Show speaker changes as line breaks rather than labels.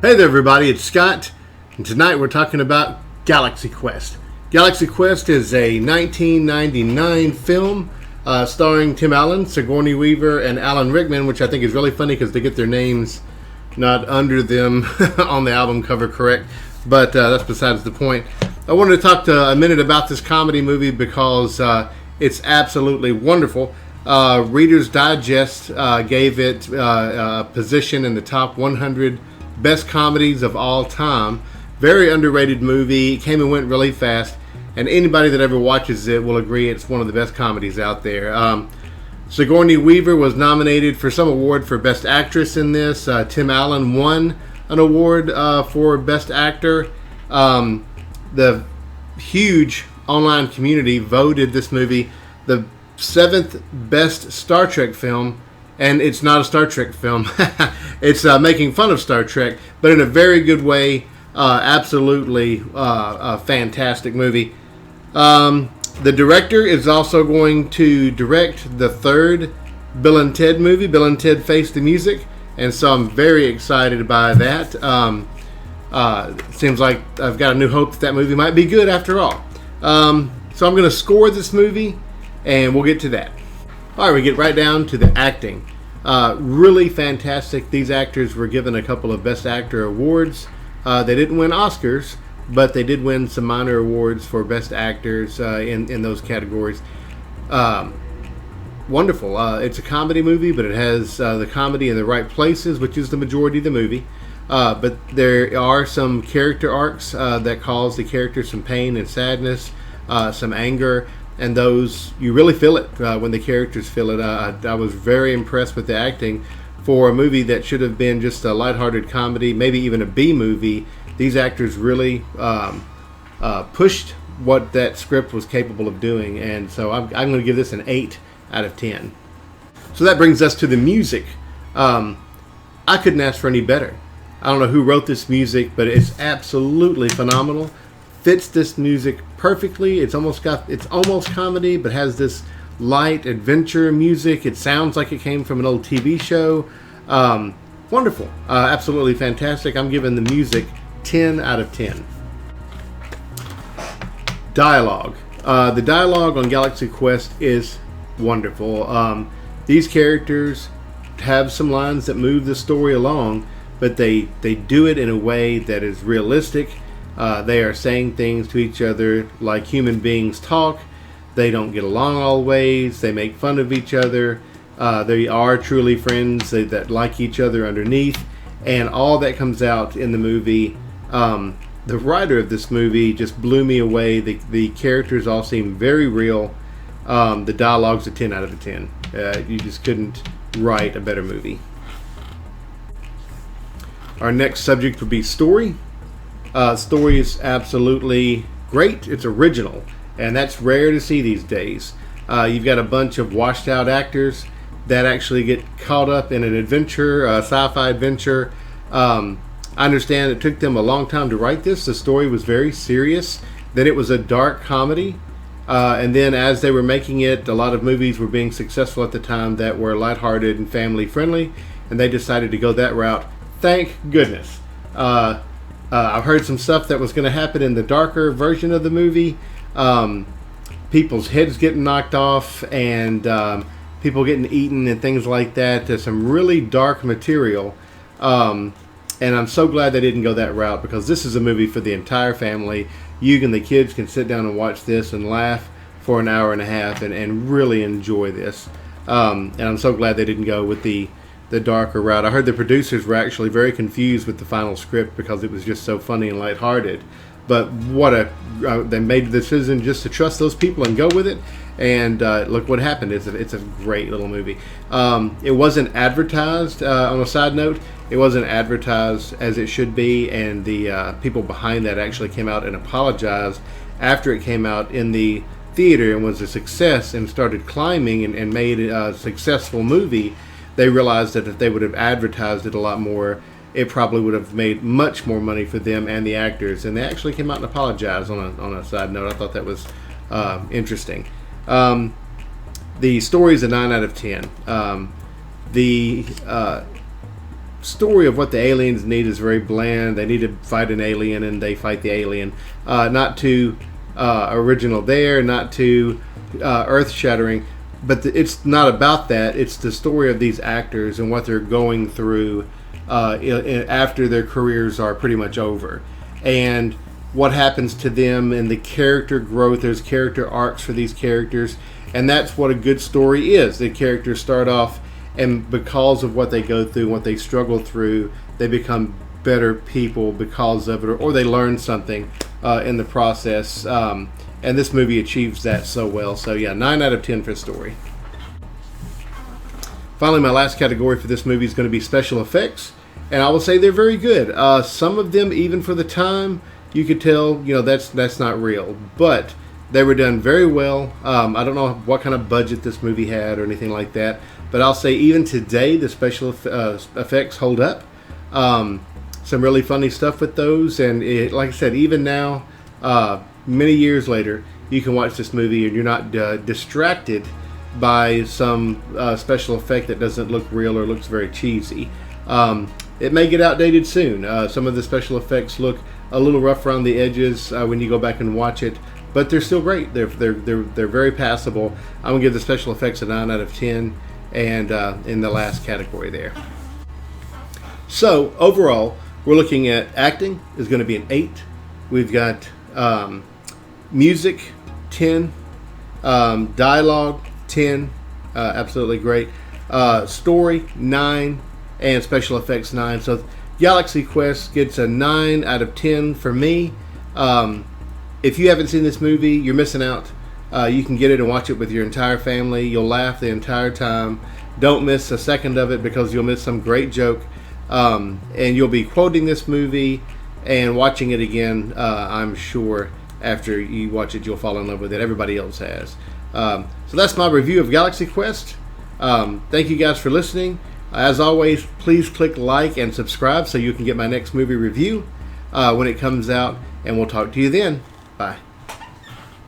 Hey there, everybody. It's Scott, and tonight we're talking about Galaxy Quest. Galaxy Quest is a 1999 film starring Tim Allen, Sigourney Weaver, and Alan Rickman, which I think is really funny because they get their names not under them on the album cover correct, but that's besides the point. I wanted to talk a minute about this comedy movie because it's absolutely wonderful. Reader's Digest gave it a position in the top 100 best comedies of all time. Very underrated movie. It came and went really fast, and anybody that ever watches it will agree it's one of the best comedies out there. Sigourney Weaver was nominated for some award for Best Actress in this. Tim Allen won an award for Best Actor. The huge online community voted this movie the 7th best Star Trek film. And it's not a Star Trek film. It's making fun of Star Trek, but in a very good way. Absolutely a fantastic movie. The director is also going to direct the third Bill and Ted movie, Bill and Ted Face the Music. And so I'm very excited by that. Seems like I've got a new hope that movie might be good after all. So I'm going to score this movie, and we'll get to that. All right, we get right down to the acting. Really fantastic. These actors were given a couple of Best Actor awards. They didn't win Oscars, but they did win some minor awards for Best Actors in those categories. Wonderful. It's a comedy movie, but it has the comedy in the right places, which is the majority of the movie. But there are some character arcs that cause the characters some pain and sadness, some anger. And those, you really feel it when the characters feel it. I was very impressed with the acting for a movie that should have been just a lighthearted comedy, maybe even a B movie. These actors really pushed what that script was capable of doing. And so I'm going to give this an 8 out of 10. So that brings us to the music. I couldn't ask for any better. I don't know who wrote this music, but it's absolutely phenomenal. Fits this music perfectly. It's almost comedy, but has this light adventure music. It sounds like it came from an old TV show. Wonderful. Absolutely fantastic. I'm giving the music 10 out of 10. Dialogue. The dialogue on Galaxy Quest is wonderful. These characters have some lines that move the story along, but they do it in a way that is realistic. They are saying things to each other like human beings talk. They don't get along always. They make fun of each other. They are truly friends that like each other underneath. And all that comes out in the movie. The writer of this movie just blew me away. The characters all seem very real. The dialogue's a 10 out of 10. You just couldn't write a better movie. Our next subject would be story. Story is absolutely great. It's original, and that's rare to see these days. You've got a bunch of washed out actors that actually get caught up in an adventure, a sci-fi adventure. I understand it took them a long time to write this. The story was very serious. Then it was a dark comedy. And then as they were making it, a lot of movies were being successful at the time that were lighthearted and family friendly, and they decided to go that route. Thank goodness. I've heard some stuff that was going to happen in the darker version of the movie. People's heads getting knocked off and people getting eaten and things like that. There's some really dark material. And I'm so glad they didn't go that route because this is a movie for the entire family. You and the kids can sit down and watch this and laugh for an hour and a half and really enjoy this. And I'm so glad they didn't go with the darker route. I heard the producers were actually very confused with the final script because it was just so funny and lighthearted. But they made the decision just to trust those people and go with it. And look what happened. It's a great little movie. It wasn't advertised. On a side note, it wasn't advertised as it should be. And the people behind that actually came out and apologized after it came out in the theater and was a success and started climbing and made a successful movie. They realized that if they would have advertised it a lot more, it probably would have made much more money for them and the actors. And they actually came out and apologized on a side note. I thought that was interesting. The story is a 9 out of 10. The story of what the aliens need is very bland. They need to fight an alien, and they fight the alien. Not too original there, not too earth-shattering. But it's not about that. It's the story of these actors and what they're going through after their careers are pretty much over. And what happens to them and the character growth. There's character arcs for these characters. And that's what a good story is. The characters start off, and because of what they go through, what they struggle through, they become better people because of it, or they learn something in the process. And this movie achieves that so well. So yeah, 9 out of 10 for story. Finally, my last category for this movie is going to be special effects. And I will say they're very good. Some of them, even for the time, you could tell, that's not real. But they were done very well. I don't know what kind of budget this movie had or anything like that. But I'll say even today, the special effects hold up. Some really funny stuff with those. And like I said, even now, many years later, you can watch this movie and you're not distracted by some special effect that doesn't look real or looks very cheesy. It may get outdated soon. Some of the special effects look a little rough around the edges when you go back and watch it, but they're still great. They're very passable. I'm gonna give the special effects a 9 out of 10, and in the last category there. So overall, we're looking at acting is going to be an 8. We've got music 10, dialogue 10, absolutely great. Story 9, and special effects 9. So Galaxy Quest gets a 9 out of 10 for me. If you haven't seen this movie, you're missing out. You can get it and watch it with your entire family. You'll laugh the entire time. Don't miss a second of it, because you'll miss some great joke. And you'll be quoting this movie and watching it again. I'm sure after you watch it, you'll fall in love with it. Everybody else has. So that's my review of Galaxy Quest. Thank you guys for listening. As always, please click like and subscribe so you can get my next movie review when it comes out. And we'll talk to you then. Bye.